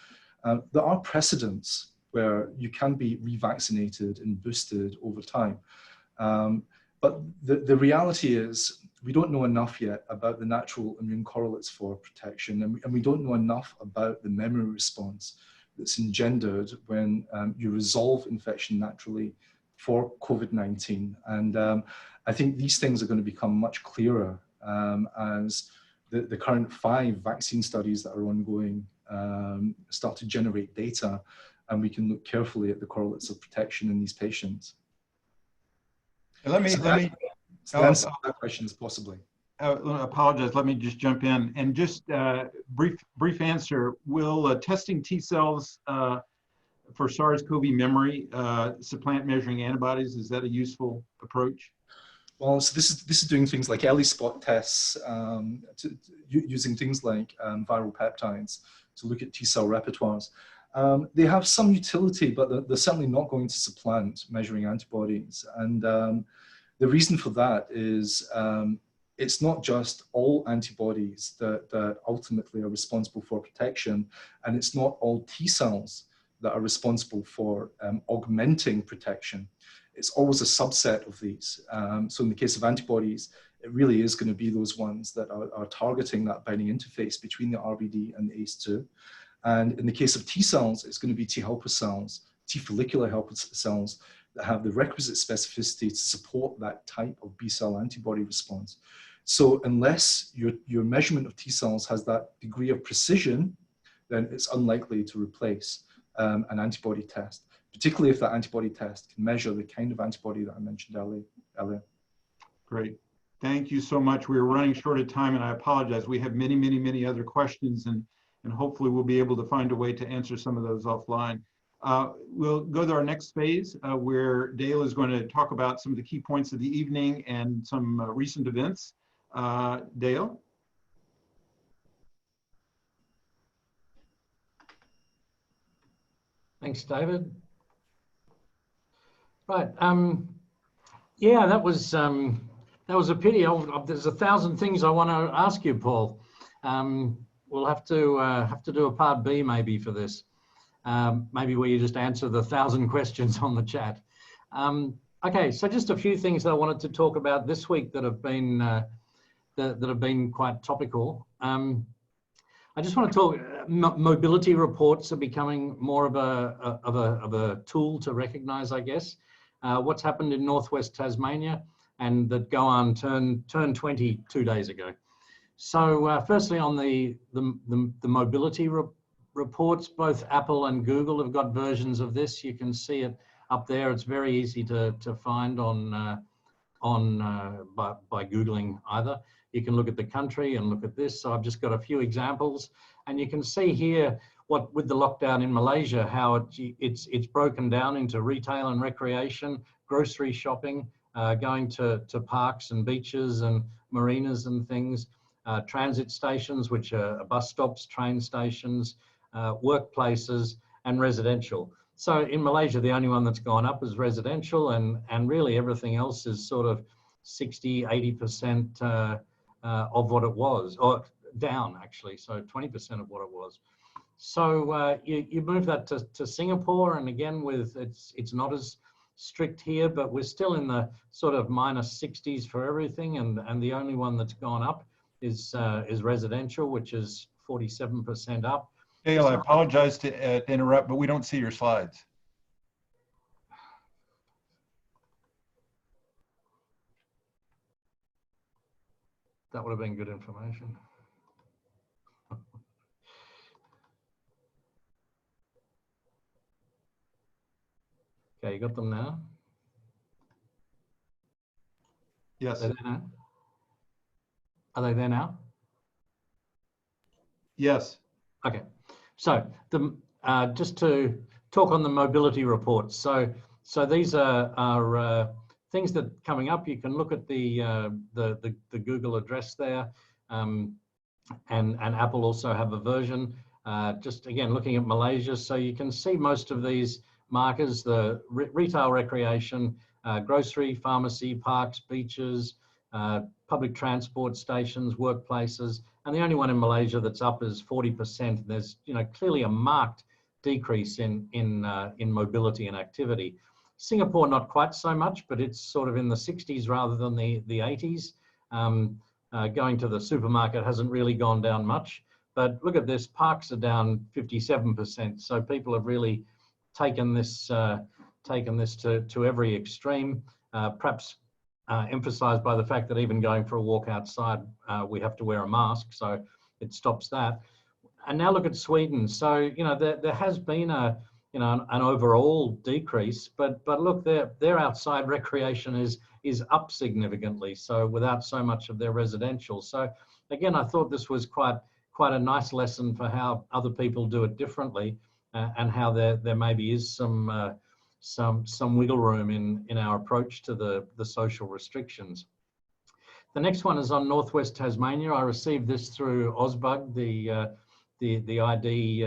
[SPEAKER 4] there are precedents where you can be revaccinated and boosted over time. But the reality is we don't know enough yet about the natural immune correlates for protection, and we don't know enough about the memory response that's engendered when you resolve infection naturally for COVID-19. And I think these things are going to become much clearer as the current 5 vaccine studies that are ongoing start to generate data, and we can look carefully at the correlates of protection in these patients.
[SPEAKER 2] Let me
[SPEAKER 4] answer that question as possibly.
[SPEAKER 2] I apologize. Let me just jump in and just brief answer. Will testing T cells for SARS-CoV memory supplant measuring antibodies? Is that a useful approach?
[SPEAKER 4] Well, so this is doing things like early spot tests, using things like viral peptides to look at T cell repertoires. They have some utility, but they're certainly not going to supplant measuring antibodies. And the reason for that is it's not just all antibodies that ultimately are responsible for protection, and it's not all T cells that are responsible for augmenting protection. It's always a subset of these. So in the case of antibodies, it really is going to be those ones that are targeting that binding interface between the RBD and the ACE2. And in the case of T cells, it's going to be T helper cells, T follicular helper cells that have the requisite specificity to support that type of B cell antibody response. So unless your measurement of T cells has that degree of precision, then it's unlikely to replace an antibody test. particularly if that antibody test can measure the kind of antibody that I mentioned earlier.
[SPEAKER 2] Great. Thank you so much. We are running short of time, and I apologize. We have many other questions, and hopefully we'll be able to find a way to answer some of those offline. We'll go to our next phase where Dale is going to talk about some of the key points of the evening and some recent events. Dale?
[SPEAKER 3] Thanks, David. Right. Yeah, that was a pity. There's 1,000 things I want to ask you, Paul. We'll have to do a part B maybe for this. Maybe where you just answer the 1,000 questions on the chat. Okay, so just a few things that I wanted to talk about this week that have been quite topical. I just want to talk. Mobility reports are becoming more of a tool to recognise, I guess, what's happened in northwest Tasmania, and that go on turned 20 2 days ago. So firstly, on the mobility reports, both Apple and Google have got versions of this. You can see it up there. It's very easy to find by Googling either. You can look at the country and look at this. So I've just got a few examples, and you can see here what with the lockdown in Malaysia, how it's broken down into retail and recreation, grocery shopping, going to parks and beaches and marinas and things, transit stations, which are bus stops, train stations, workplaces, and residential. So in Malaysia, the only one that's gone up is residential, and really everything else is sort of 60, 80% of what it was, or down actually, so 20% of what it was. So you move that to Singapore, and again, it's not as strict here, but we're still in the sort of -60s for everything, and the only one that's gone up is residential, which is 47% up.
[SPEAKER 2] Dale, I apologize to interrupt, but we don't see your slides.
[SPEAKER 3] That would have been good information. Okay, you got them now?
[SPEAKER 2] Yes.
[SPEAKER 3] Are they there now? Are they there now?
[SPEAKER 2] Yes.
[SPEAKER 3] Okay, so just to talk on the mobility reports. So these are things that are coming up. You can look at the Google address there, and Apple also have a version. Just again, looking at Malaysia, so you can see most of these markers: the retail, recreation, grocery, pharmacy, parks, beaches, public transport stations, workplaces, and the only one in Malaysia that's up is 40%. There's clearly a marked decrease in mobility and activity. Singapore, not quite so much, but it's sort of in the 60s rather than the 80s. Going to the supermarket hasn't really gone down much, but look at this, parks are down 57%. So people have really taken this to every extreme, perhaps emphasized by the fact that even going for a walk outside, we have to wear a mask, so it stops that. And now look at Sweden. So there has been an overall decrease, but look, their outside recreation is up significantly, so without so much of their residential. So again, I thought this was quite a nice lesson for how other people do it differently, and how there maybe is some wiggle room in our approach to the social restrictions. The next one is on Northwest Tasmania. I received this through Ausbug, the ID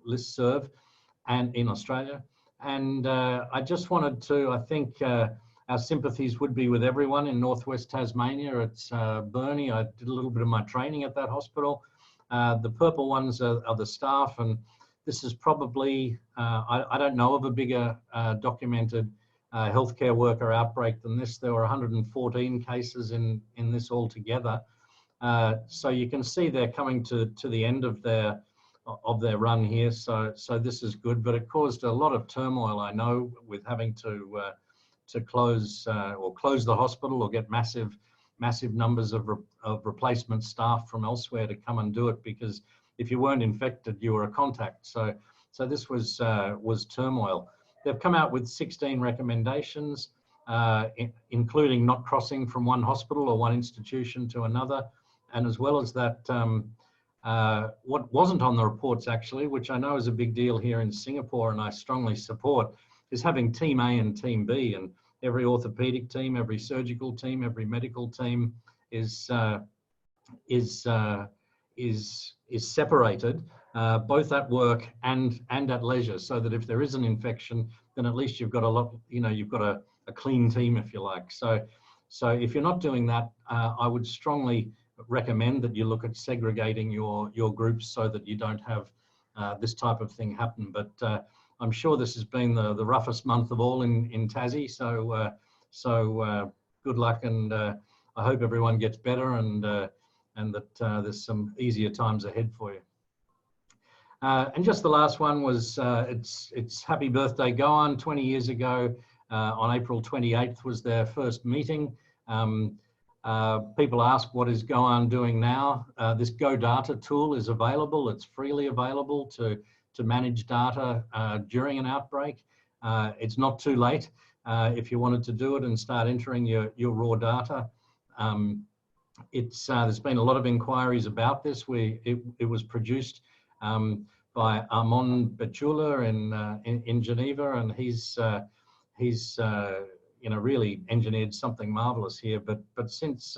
[SPEAKER 3] listserv, and in Australia. And I just wanted to, I think our sympathies would be with everyone in Northwest Tasmania. It's Burnie. I did a little bit of my training at that hospital. The purple ones are the staff, and this is probably, I don't know of a bigger documented healthcare worker outbreak than this. There were 114 cases in this altogether. So you can see they're coming to the end of their run here. So this is good, but it caused a lot of turmoil, I know, with having to close the hospital or get massive numbers of replacement staff from elsewhere to come and do it, because if you weren't infected, you were a contact. So So this was turmoil. They've come out with 16 recommendations, including not crossing from one hospital or one institution to another. And as well as that, what wasn't on the reports actually, which I know is a big deal here in Singapore and I strongly support, is having team A and team B. And every orthopedic team, every surgical team, every medical team is separated, both at work and at leisure, so that if there is an infection, then at least you've got you've got a clean team, if you like. So if you're not doing that, I would strongly recommend that you look at segregating your groups so that you don't have this type of thing happen. But I'm sure this has been the roughest month of all in Tassie. So good luck, and I hope everyone gets better, and that there's some easier times ahead for you. And just the last one was it's Happy Birthday Go On. 20 years ago, on April 28th was their first meeting. People ask, what is Go On doing now? This Go Data tool is available. It's freely available to manage data during an outbreak. It's not too late if you wanted to do it and start entering your raw data. There's been a lot of inquiries about this. It was produced by Armand Betula in Geneva, and he's really engineered something marvelous here. But since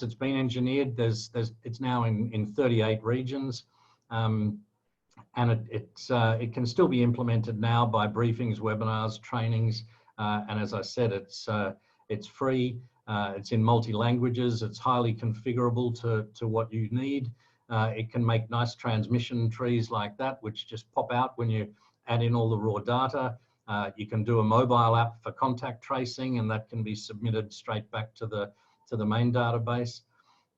[SPEAKER 3] it's been engineered, it's now in 38 regions, and it can still be implemented now by briefings, webinars, trainings, and as I said, it's free. It's in multi-languages. It's highly configurable to what you need. It can make nice transmission trees like that, which just pop out when you add in all the raw data. You can do a mobile app for contact tracing, and that can be submitted straight back to the main database.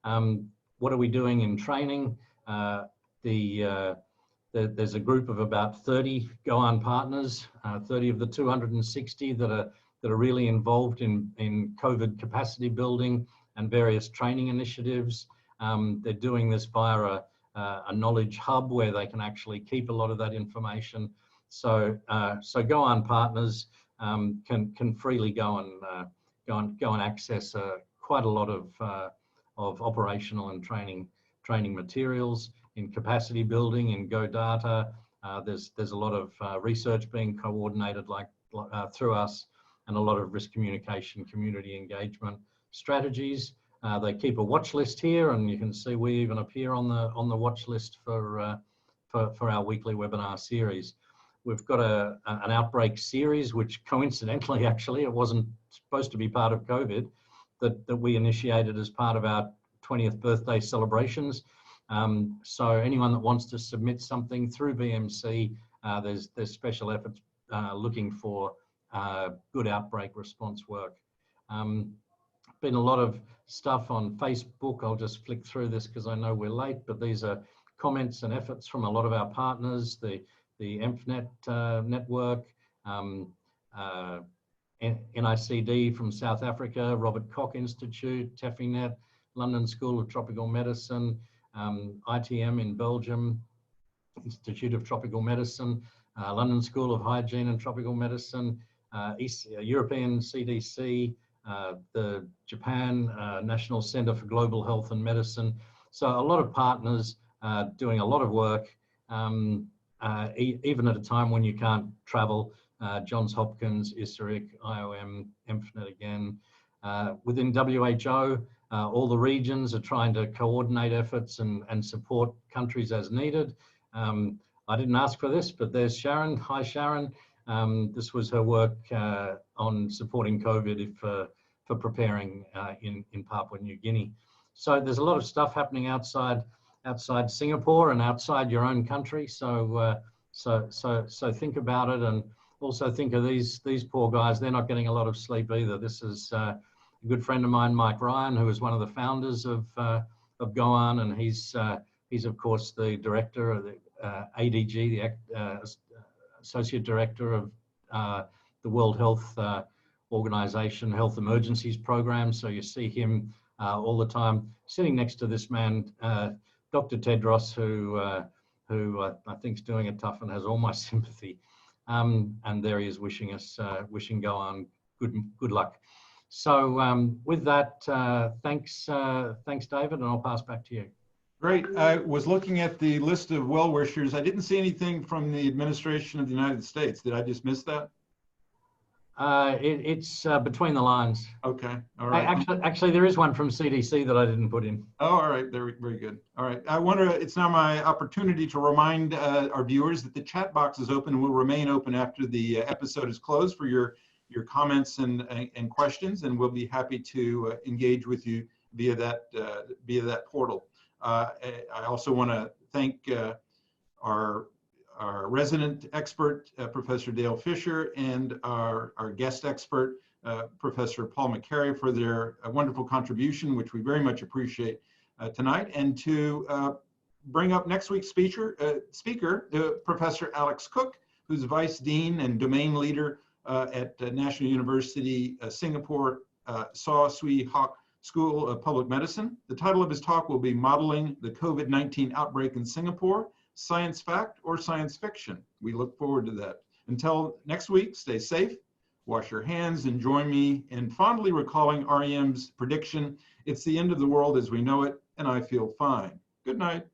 [SPEAKER 3] What are we doing in training? There's a group of about 30 Go On partners, 30 of the 260 that are really involved in COVID capacity building and various training initiatives. They're doing this via a knowledge hub where they can actually keep a lot of that information. So Go On partners can freely go and access quite a lot of operational and training materials in capacity building, in Go Data. There's a lot of research being coordinated through us, and a lot of risk communication, community engagement strategies. They keep a watch list here, and you can see we even appear on the watch list for our weekly webinar series. We've got an outbreak series, which coincidentally, actually, it wasn't supposed to be part of COVID, that we initiated as part of our 20th birthday celebrations. So anyone that wants to submit something through BMC, there's special efforts looking for good outbreak response work. Been a lot of stuff on Facebook. I'll just flick through this because I know we're late, but these are comments and efforts from a lot of our partners, the EMFNet network, NICD from South Africa, Robert Koch Institute, TEFINet, London School of Tropical Medicine, ITM in Belgium, Institute of Tropical Medicine, London School of Hygiene and Tropical Medicine, European CDC, the Japan National Center for Global Health and Medicine. So a lot of partners doing a lot of work, even at a time when you can't travel. Johns Hopkins, ISRIC, IOM, EMFNet again. Within WHO, all the regions are trying to coordinate efforts and support countries as needed. I didn't ask for this, but there's Sharon. Hi, Sharon. This was her work on supporting COVID for preparing in Papua New Guinea. So there's a lot of stuff happening outside Singapore and outside your own country. So think about it, and also think of these poor guys. They're not getting a lot of sleep either. This is a good friend of mine, Mike Ryan, who is one of the founders of Go On, and he's of course the director of the ADG, the Associate Director of the World Health Organization Health Emergencies Program. So you see him all the time, sitting next to this man, Dr. Tedros, who I think is doing it tough and has all my sympathy. And there he is wishing us, wishing Goan good luck. So with that, thanks David, and I'll pass back to you.
[SPEAKER 2] Great. I was looking at the list of well-wishers. I didn't see anything from the administration of the United States. Did I just miss that?
[SPEAKER 3] It's between the lines.
[SPEAKER 2] Okay. All right.
[SPEAKER 3] Actually, there is one from CDC that I didn't put in.
[SPEAKER 2] Oh, all right. Very, very good. All right. It's now my opportunity to remind our viewers that the chat box is open and will remain open after the episode is closed for your comments and questions, and we'll be happy to engage with you via that portal. I also want to thank our resident expert, Professor Dale Fisher, and our guest expert, Professor Paul MacAry, for their wonderful contribution, which we very much appreciate tonight, and to bring up next week's speaker, Professor Alex Cook, who's Vice Dean and Domain Leader at National University Singapore Saw Swee Hock School of Public Medicine. The title of his talk will be Modeling the COVID-19 Outbreak in Singapore, Science Fact or Science Fiction. We look forward to that. Until next week, stay safe, wash your hands, and join me in fondly recalling REM's prediction, it's the end of the world as we know it, and I feel fine. Good night.